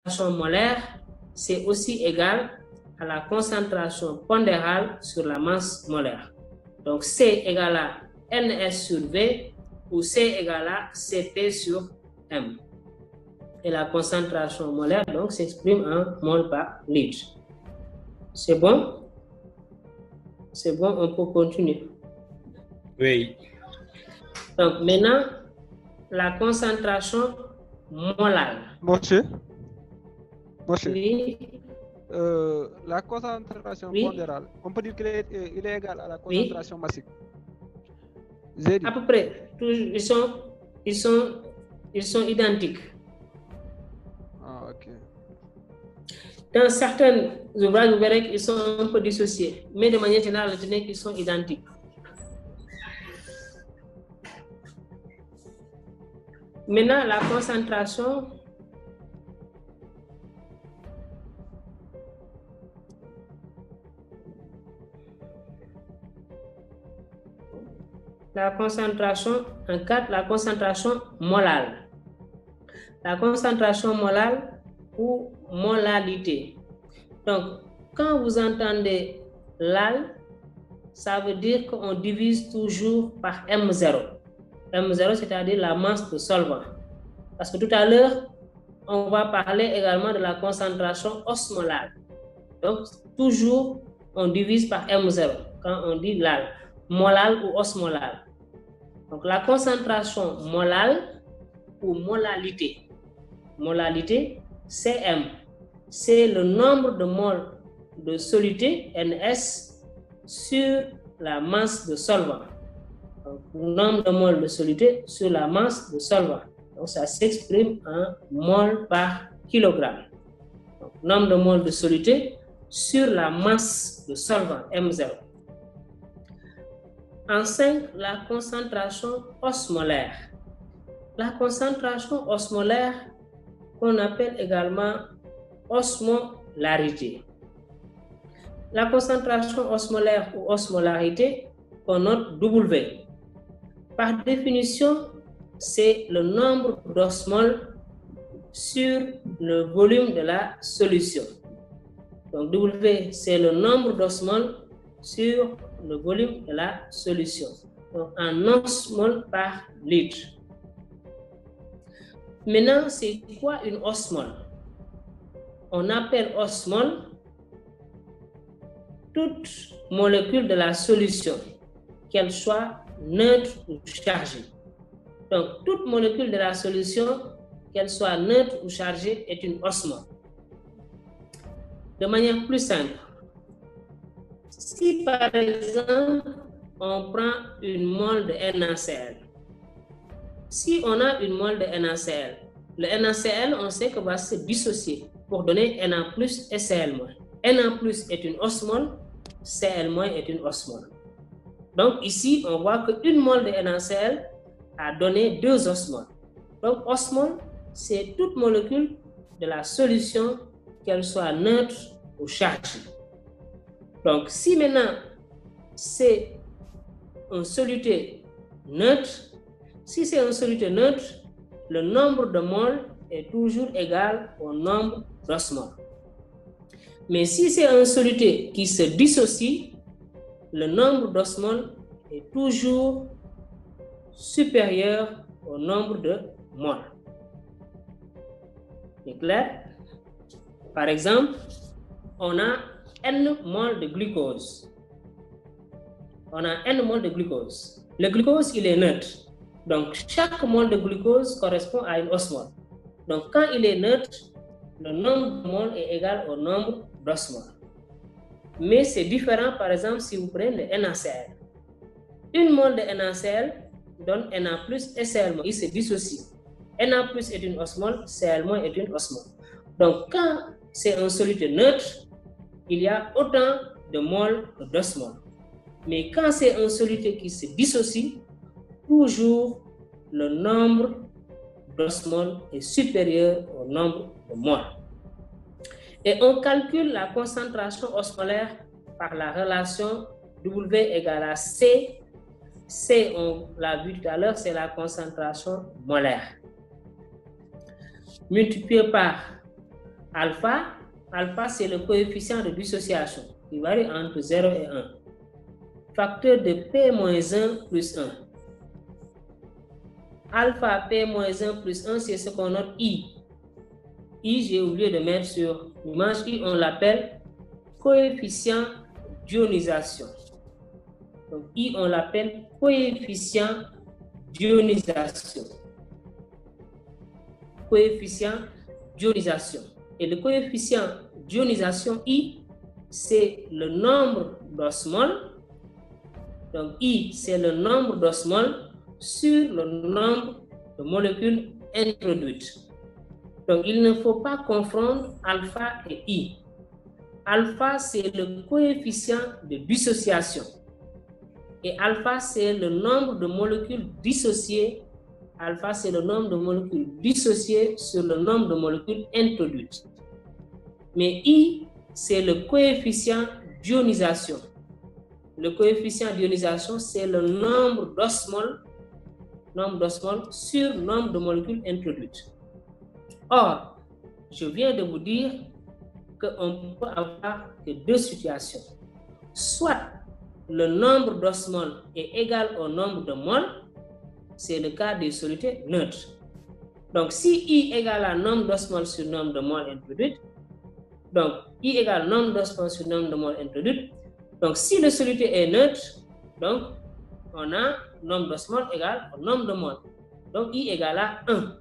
molaire, c'est aussi égal à la concentration pondérale sur la masse molaire. Donc, C égale à NS sur V ou C égale à Cp sur M. Et la concentration molaire, donc, s'exprime en mol par litre. C'est bon? C'est bon, on peut continuer. Oui. Donc, maintenant, la concentration molale. Monsieur? Oui. La concentration Oui. pondérale, on peut dire qu'il est égal à la concentration massique. À peu près. Ils sont identiques. Ah, ok. Dans certains ouvrages, vous verrez qu'ils sont un peu dissociés, mais de manière générale, retenez qu'ils sont identiques. Maintenant, la concentration en 4, la concentration molale. La concentration molale ou molalité. Donc, quand vous entendez l'al, ça veut dire qu'on divise toujours par M0. M0, c'est-à-dire la masse de solvant. Parce que tout à l'heure, on va parler également de la concentration osmolale. Donc, toujours, on divise par M0 quand on dit l'al, molal ou osmolal. Donc, la concentration molale ou molalité. Molalité, Cm. C'est le nombre de moles de soluté, Ns, sur la masse de solvant. Donc, le nombre de moles de soluté sur la masse de solvant. Donc, ça s'exprime en mol par kilogramme. Donc, nombre de moles de soluté sur la masse de solvant, M0. En 5, la concentration osmolaire. La concentration osmolaire, qu'on appelle également osmolarité. La concentration osmolaire ou osmolarité, on note W. Par définition, c'est le nombre d'osmoles sur le volume de la solution. Donc W, c'est le nombre d'osmoles sur le volume de la solution. Donc en osmole par litre. Maintenant, c'est quoi une osmole? On appelle osmole toute molécule de la solution, qu'elle soit neutre ou chargée. Donc, toute molécule de la solution, qu'elle soit neutre ou chargée, est une osmole. De manière plus simple, si par exemple, on prend une mole de NaCl, si on a une mole de NaCl, le NaCl, on sait que va se dissocier pour donner Na plus et Cl-. Na plus est une osmole, Cl- est une osmole. Donc ici, on voit qu'une mole de NaCl a donné 2 osmoles. Donc osmole, c'est toute molécule de la solution, qu'elle soit neutre ou chargée. Donc si maintenant c'est un soluté neutre, si c'est un soluté neutre, le nombre de moles est toujours égal au nombre d'osmoles. Mais si c'est un soluté qui se dissocie, le nombre d'osmoles est toujours supérieur au nombre de moles. C'est clair? Par exemple, on a N moles de glucose. On a N moles de glucose. Le glucose, il est neutre. Donc, chaque mole de glucose correspond à une osmole. Donc, quand il est neutre, le nombre de moles est égal au nombre d'osmoles. Mais c'est différent, par exemple, si vous prenez le NaCl. Une mole de NaCl donne Na plus et Cl-. Il se dissocie. Na plus est une osmole, Cl- est une osmole. Donc, quand c'est un soluté neutre, il y a autant de moles que d'osmoles. Mais quand c'est un soluté qui se dissocie, toujours le nombre d'osmoles est supérieur au nombre de moles. Et on calcule la concentration osmolaire par la relation W égale à C. C, on l'a vu tout à l'heure, c'est la concentration molaire. Multiplié par Alpha, c'est le coefficient de dissociation qui varie entre 0 et 1. Facteur de P-1 plus 1. Alpha P-1 plus 1, c'est ce qu'on note I. I, j'ai oublié de mettre sur l'image I, on l'appelle coefficient d'ionisation. Donc I, on l'appelle coefficient d'ionisation. Coefficient d'ionisation. Et le coefficient d'ionisation I, c'est le nombre d'osmoles. Donc I, c'est le nombre d'osmoles sur le nombre de molécules introduites. Donc il ne faut pas confondre alpha et I. Alpha, c'est le coefficient de dissociation. Et alpha, c'est le nombre de molécules dissociées. Alpha, c'est le nombre de molécules dissociées sur le nombre de molécules introduites. Mais I, c'est le coefficient d'ionisation. Le coefficient d'ionisation, c'est le nombre d'osmoles sur nombre de molécules introduites. Or, je viens de vous dire qu'on peut avoir que deux situations. Soit le nombre d'osmoles est égal au nombre de moles, c'est le cas des solutés neutres. Donc, si I égale à nombre d'osmoles sur nombre de moles introduites, donc I égale nombre d'osmoles sur nombre de moles introduites, donc si le soluté est neutre, donc on a nombre d'osmoles égal au nombre de moles. Donc I égale à 1.